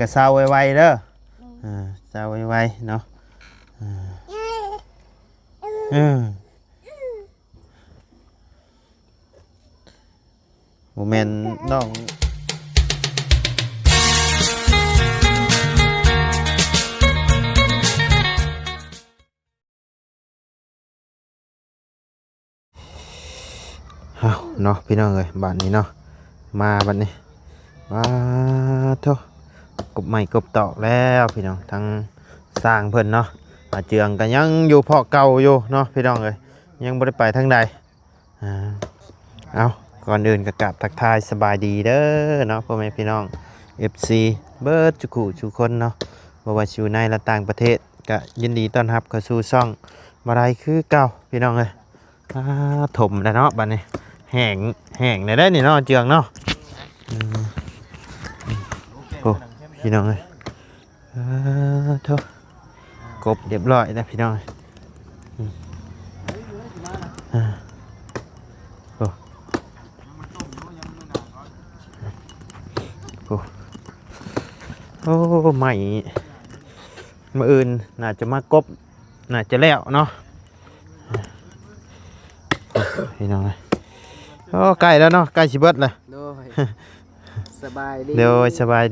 ก็เศร้าไวๆเด้อเศร้าไวๆเนาะโมเมนต์น้องเอาเนาะพี่น้องเอ้ยบ้านนี้เนาะมาบ้านนี้ว้าโธ่กบใหม่กบตอกแล้วพี่น้องทั้งสร้างเพิ่นเนาะเจืองก็ยังอยู่พอเก่าอยู่เนาะพี่น้องเอ้ยยังบ่ได้ไปทางใดเอาก่อนอื่นก็กราบทักทายสบายดีเด้อเนาะพ่อแม่พี่น้อง FC เบิดทุกคนเนาะบ่ว่าอยู่ในและต่างประเทศก็ยินดีต้อนรับเข้าสู่ช่องบ่ได้คือเก่าพี่น้องเอ้ยถมแล้วเนาะบัดนี้แห้งได้นี่เนาะเจืองเนาะโอ้พี่น้องเอ้ยโธ่กบเรียบร้อยแล้วพี่น้องโอ้ใหม่มื้ออื่นน่าจะมากบน่าจะแล้วเนาะพี่น้องโอ้ใกล้แล้วเนาะใกล้สิเบิดแล้วสบายดีเดี๋ยวสบาย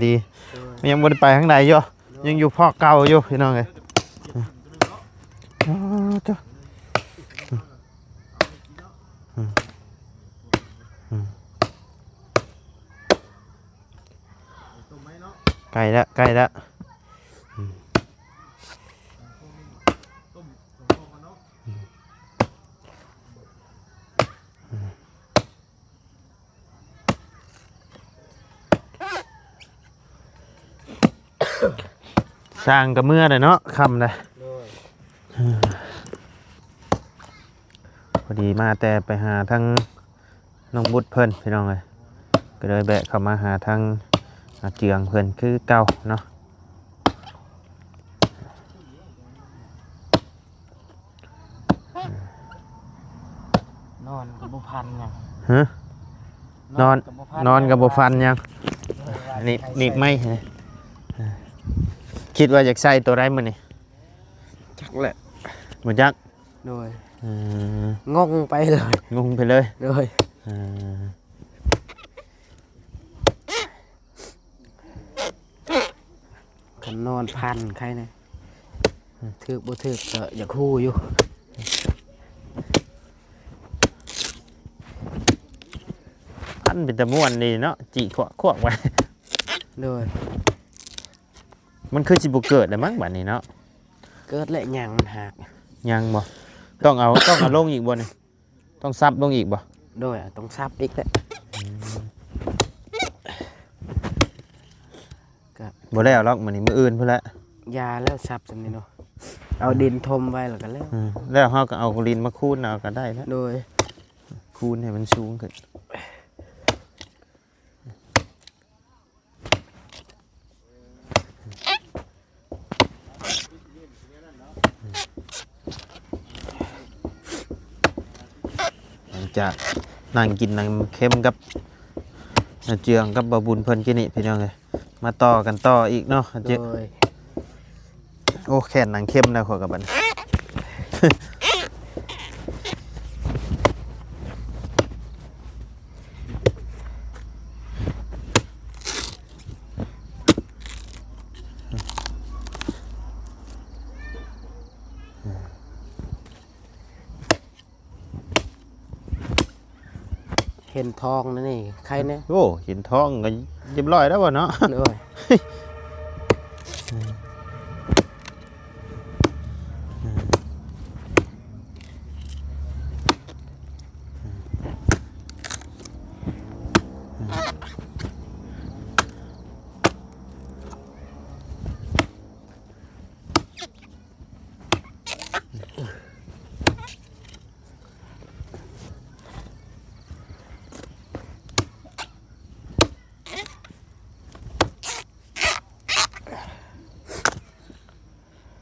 ดียังบ่ได้ไปข้างในอยู่ยังอยู่พ่อเก่าอยู่พี่น้องเอ้ยจ้ะใกล้แล้วสร้างกับเมื่อเลยเนาะคำเลยพอดีมาแต่ไปหาทั้งน้องบุตรเพิ่นพี่น้องเลยก็เลยแบะเข้ามาหาทั้งเจืองเพิ่นคือเก่าเนาะนอนกับบุพันยังฮะนอนกับบุฟันยังนี่ไม่คิดว่าอยากใส่ตัวไรมันนี่จักแหละเหมือนจักโดยงงไปเลยโดยขันนอนพันใครเนี่ยถือบ่ถือก็อยากคู่อยู่อันเป็นตะม่วนดีเนาะจีขวกไว้โดยมันคือสิบุเกิดเลยมั้งแบบนี้เนาะเกิดแหละยังมันหักยังบ่ต้องเอาลงอีกบ่นี่ต้องซับลงอีกบ่โดยต้องซับอีกแหละบ่ได้เอาล็อกมันนี่มืออื่นเพื่อละยาแล้วซับจังนี้เนาะเอาดินทมไว้แล้วกันแล้วเขาก็เอาลินมาคูนเอาก็ได้แล้วโดยคูนให้มันสูงขึ้นจะนั่งกินนั่งเข้มกับเจืองกับบะบุญเพิ่นกินนี่พี่น้องเลยมาต่อกันต่ออีกเนาะเจ๊โอ้แค่นั่งเข้มนะขอกับบันเห็นทองนั่นนี่ใครเนี่ยโอ้เห็นทองก็เรียบร้อยแล้ววะเนาะด้วย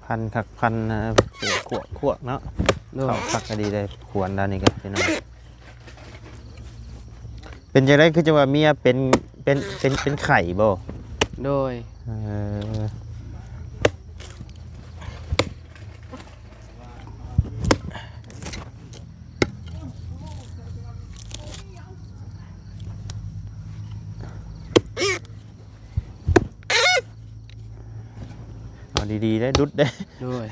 พันขักพันขวดเนาะเขาขักก็ดีเลยขวนด้านนี้กันพี่น้องเป็นจะได้คือจะว่าเมียเป็นไข่บ่ โดย เออเอาดีๆได้ดุดได้ โดย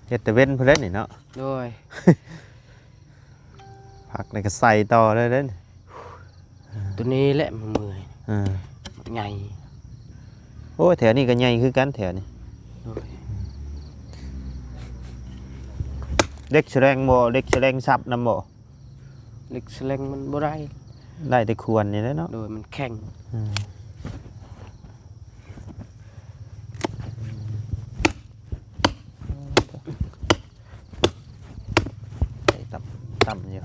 เฮ็ดแต่เว้นเพิ่นเล่นนี่เนาะ โดย ผักแล้วก็ใส่ต่อเลยเด้น ตัวนี้แหละมันเมื่อย อ่า ใหญ่ โอ้ยแถวนี้ก็ใหญ่คือกันแถวนี้ โดย เด็กแสดงบ่เด็กแสดงซับนำบ่ เล็กแสลงมันบ่ได้ ได้แต่ควรนี่แหละเนาะ โดยมันแข็ง อืมไปต่ำอยู่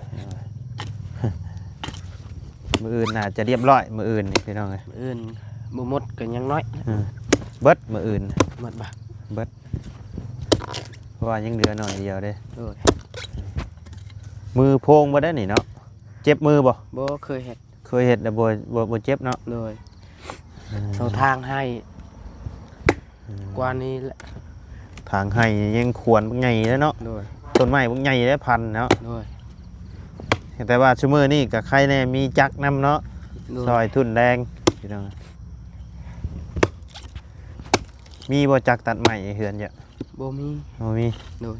มื้ออื่นน่าจะเรียบร้อยมื้ออื่นนี่พี่น้องเอ้ย อื่นบ่หมดก็ยังน้อย เบิดมื้ออื่น หมดบ่ เพราะว่ายังเหลือหน่อยเดียวเด้ โดย มือโพงบ่ได้นี่เนาะเจ็บมือบ่ บ่เคยเฮ็ด เคยเฮ็ดแต่บ่เจ็บเนาะ โดยเอาทางให้กว่านี้แหละ ทางให้ยังควรบักใหญ่แล้วเนาะ โดย ต้นไม้บักใหญ่ได้พันเนาะ โดย แต่ว่าชั่วมือนี่กับใครแน่มีจักรนำเนาะ โดย ซอยทุนแดงพี่น้องมีบ่จักรตัดไม้เฮือนจ้ะ บ่มี บ่มี โดย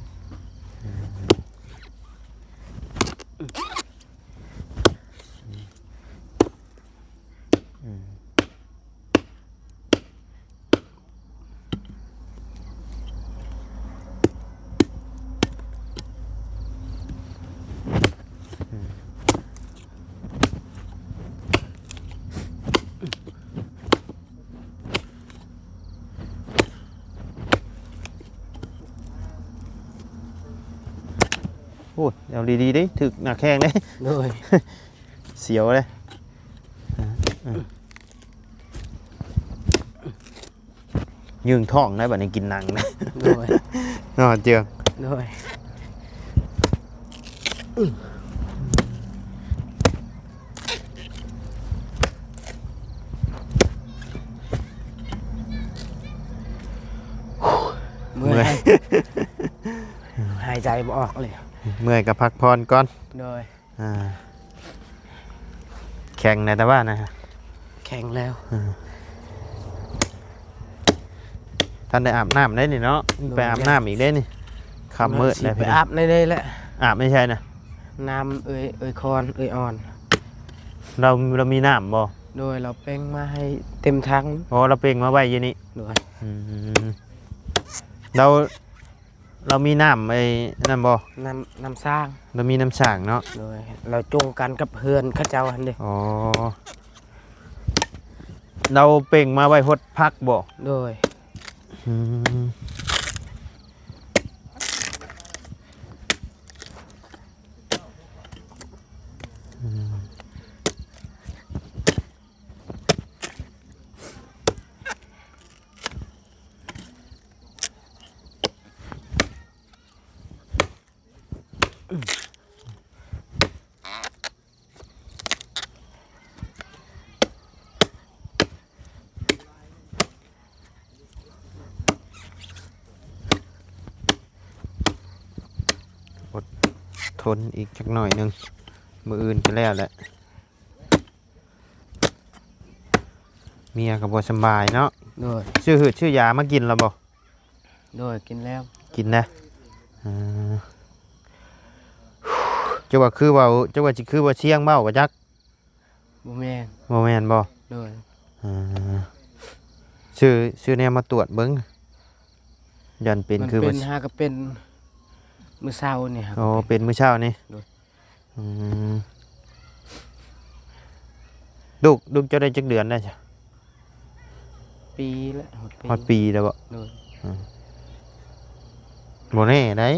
อืมโอ้ยเอาดีๆดิถึกหน้าแข้งเด้ โดย เสียวเลยยืงท้องได้บัดนี้กินหนังนะ โดย นอนเจือง โดย เมื่อย หายใจบ่ออกเลย เมื่อยกับพักผ่อนก่อน โดย อ่าแข่งในแต่ว่านะฮะ แข็งแล้ว ท่านได้อาบน้ำได้นี่เนาะไปอาบน้ำอีกได้นี่คำมืด สิ เลย ไปอาบในนี่แหละ อาบไม่ใช่นะ น้ำเอยคอนเอยอ่อน เรามีน้ำบ่ โดยเราเป้งมาให้เต็มทั้ง เพราะเราเปล่งมาไว้อยี่นี่ โดย อืมเรามีน้ำไอ้นั่นบ่ น้ำสร้าง เรามีน้ำสางเนาะ โดยเราจงกันกับเฮือนเข้าเจ้าหันเด้ อ๋อเราเปล่งมาไว้หดพักบ่ โดย อืมทนอีกจักหน่อยหนึงมืออื่นก็แล้วแหละเมียกับบสำบายเนาะ โดย ชื่อหืดชื่อยามากินแล้วบ่ โดยกินแล้ว กินนะอ่าเจ้าว่าคือว่าเจ้าว่าสิคือว่าเชียงเบ้ากับจัก บ่แม่น บ่แม่นบ่ โดย อ่าชื่อแนวมาตรวจเบิ่งยันเป็น มัน คือ เป็ ว่าน หาก็เป็นมื้อเช้านี่ครับ อ๋อเป็นมื้อเช้านี่ โดย อืมลูกเจ้าได้จักเดือนได้จ้ะ ปีละหมดปี ฮอดปีแล้วบ่ โดย บ่แน่ได้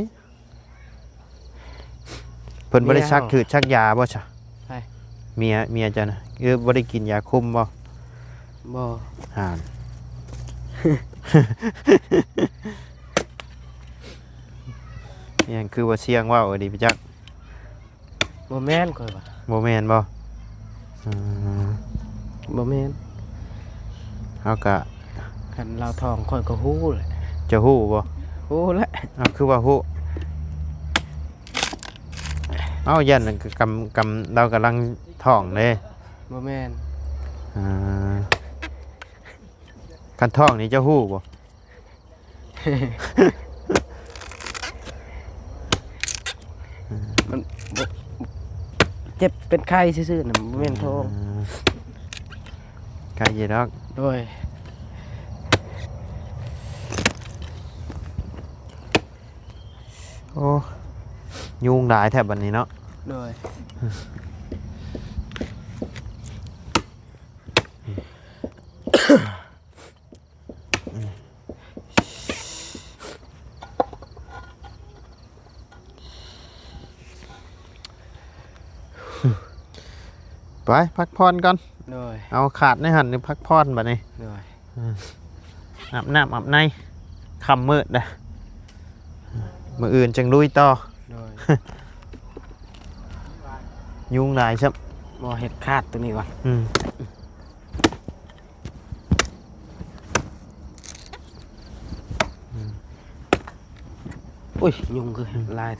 เพิ่นบ่ได้ชักถือชักยาบ่จ้ะ ใช่ เมียจ้ะนะคือบ่ได้กินยาคุมบ่ บ่ ห่านยังคือว่าเสียงว่าวดีพี่จัก บ่แม่นข่อยว่า โมแมนบ่อืม บ่แม่น เขากะ คันเราทองข่อยก็ฮู้แหละ จะฮู้บ่ ฮู้แหละ เอาคือว่าฮู้เอายันนั่นคือกำเรากำลังท้องเลย บ่แม่น อ่าคันท้องนี่จะฮู้บ่ มันบ่เจ็บเป็นไข้ซื่อๆน่ะบ่แม่นท้อง ใครยีดอก โดย โอ้ยุงหลายแถบบันนี้เนาะ โดย ไปพักผ่อนก่อน โดย เอาขาดในหันนี่พักผ่อนบัดนี้ โดย อาบน้ำอาบในคำมืดนะมืออื่นจังลุยต่อ โดย ยุงหลายใช่ บ่เฮ็ดขาดตัวนี้ว่ะ อืม อุ้ยยุงคือลาย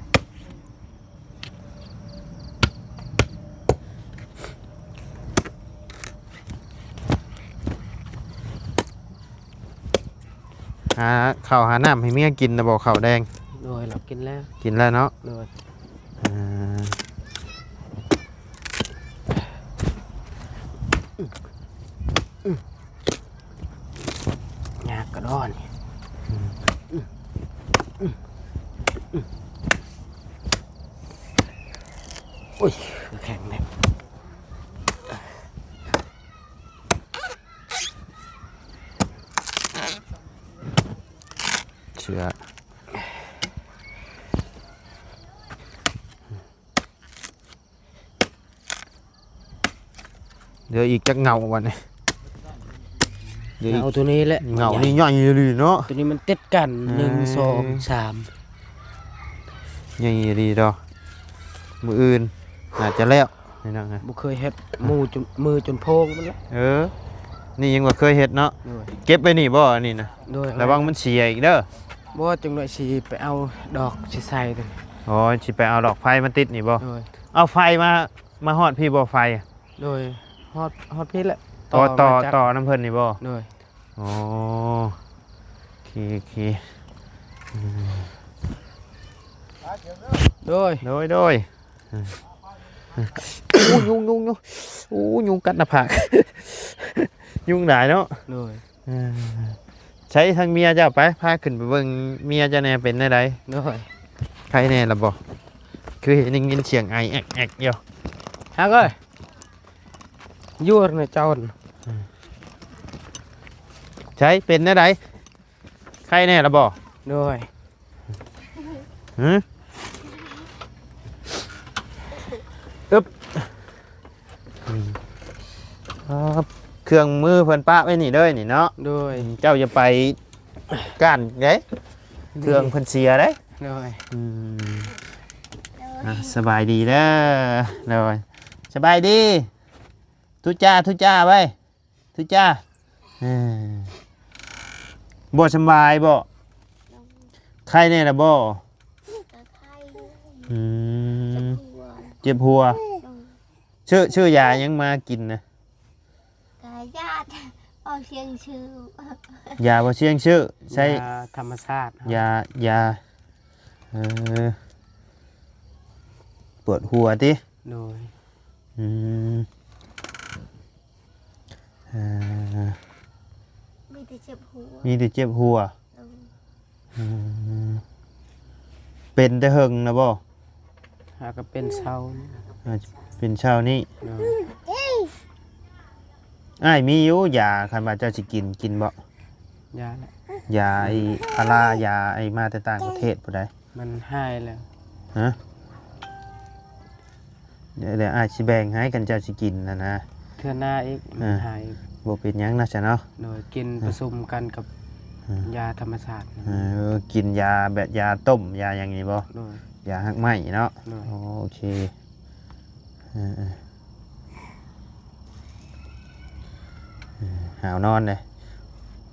หาข้าวหาน้ำให้เมียกินนะบอกข้าวแดง โดยเรากินแล้ว กินแล้วเนาะ โดย อ่า ยากกระดอนอุ้ยแข็งแรง เชื่อเดี๋ยวอีกจักเงาวันนี้เดี๋ยวอีก เอาตัวนี้แหละ เงานี่ใหญ่เลยเนาะ ตัวนี้มันติดกัน เออ 1 2 3 ใหญ่ดีดอกมืออื่นน่าจะแล้วนี่นะ บ่เคยเฮ็ดมือจนโพงมันแล้ว เออ นี่ยังว่าเคยเห็ดเนาะ โดย เก็บไปนี่บ่อันนี่นะ โดย ระวังมันเสียอีกเด้อ บ่จังได๋สิไปเอาดอกสิใส่ตัวนี้ อ๋อสิไปเอาดอกไฟมาติดนี่บ่ โดย เอาไฟมาฮอดพี่บ่ไฟ โดยฮอดพี่แหละ ต่อ มาจาก ต่อน้ำเพิ่นนี่บ่ โดย อ๋อโอเคโอเค โดย โดยอู้ยุงอู้ยุงกัดหน้าผาก ยุงหลายเนาะ โดย เออใช้ทางเมียเจ้าไปพาขึ้นไปเบิ่งเมียเจ้าแน่เป็นได้ได โดย ใครแน่ล่ะบ่คือเห็นได้ยินเสียงไอแอกอยู่ ฮักเอ้ยยั่วน่ะเจ้าน่ะ ใช้เป็นได้ไดใครแน่ล่ะบ่ โดย หืออึ๊บครับเครื่องมือเพิ่นปะไว้นี่เด้อนี่เนาะ โดย เจ้าจะไปก้านเด้เครื่องเพิ่นเสียเด้ โดย สบายดีเด้อเลยสบายดีทุจ้าไว้ทุจ้าบ่สบายบ่ใครเนี่ยล่ะบ่ กะไข่ อืม หัว เจ็บหัว ชื่อยายังมากินนะ กะญาติเอาเสียงชื่อย าบ่เชียงชื่อใช้ ยาธรรมชาติ ยาเออปวดหัวติ โดย อืมเอ่อ มีแต่เจ็บหัว มีแต่เจ็บหัว เออ อืมเป็นแต่เหิงนะบ่ หาก็เป็นเศร้า อาจจะเป็นเช้านี้ โดย อ้ายมีอยู่ยาคันว่าเจ้าสิกินบ่ ยาแหละ ยาไอ้พารายาไอ้มาแต่ต่างประเทศบ่ได้ มันหายแล้ว ฮะเดี๋ยวอ้ายสิแบ่งให้กันเจ้าสิกินนะ เทื่อหน้าอีกมันหาย พ บ่เป็นหยังนะจ๊ะเนาะ โดยกินผสมกันกับยาธรรมชาติ กินยาแบบยาต้มยาอย่างนี้บ่ โดย ยาหักไหม้เนาะ โดย โอเคหาวนอนเลย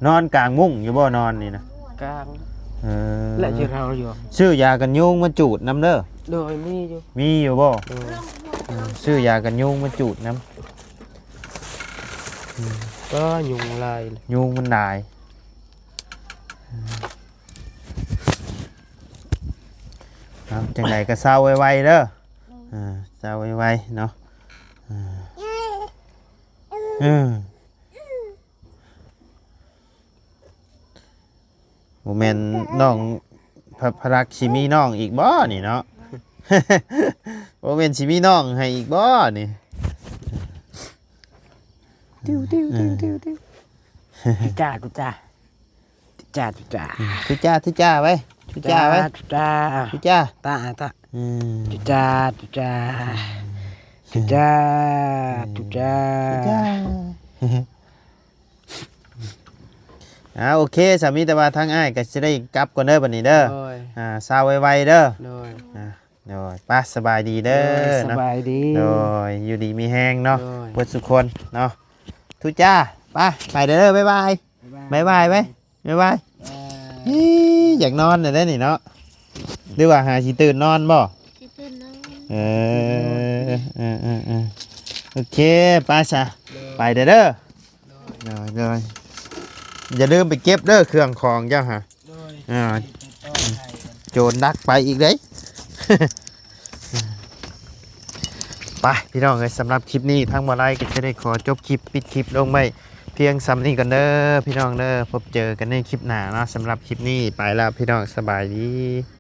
นอนกลางมุ้งอยู่บ่นอนนี่นะ กลาง เออ และที่เราอยู่ ซื้อยากันยุงมาจูดน้ำเด้อ โดยมีอยู่ มีอยู่บ่ โดย ซื้อยากันยุงมาจูดน้ ก็ยุงลายเลย ำยุงมันได้ครับจังไดก็เศร้าไวๆเด้อเศร้าไวๆเนาะโมเมนน้องพระรักชิมีน้องอีกบ่นี่เนาะ โมเมนชิมีน้องให้อีกบ่นี่ ติ้วจ้าทุจ้าทุจ้า ทุจ้าไว้ทุจ้าไว้ ทุจ้า ทุจ้า ตาทุจ้าทุจ้าทุจ้าทุจ้า โอเคสามีแต่ว่าทางอ้ายก็จะได้กลับก่อนเด้อบัดนี้เด้อ โดย เศร้าไวๆเด้อ โดย โดยป้าสบายดีเด้อ ส เนาะ บายดี โดยอยู่ดีมีแห้งเนาะ โดย เปิดสุคนเนาะทุจ้าไปเด้อบ๊ายบายบ๊ายบายไว้บ๊ายบายอยากนอนได้นี่เนาะหรือว่าหาสิตื่นนอนบ่ สิตื่นนอน โอเคป้าซะไปเด้อเลยอย่าลืมไปเก็บเด้อเครื่องของเจ้าฮะ โดย โจรดักไปอีกเด้ ไปพี่น้องเลยสำหรับคลิปนี้ทั้งหมดไรก็จะได้ขอจบคลิปปิดคลิปลงไปเพียงซ้ำนี้กันเด้อพี่น้องเด้อพบเจอกันในคลิปหน้าเนาะสำหรับคลิปนี้ไปแล้วพี่น้องสบายดี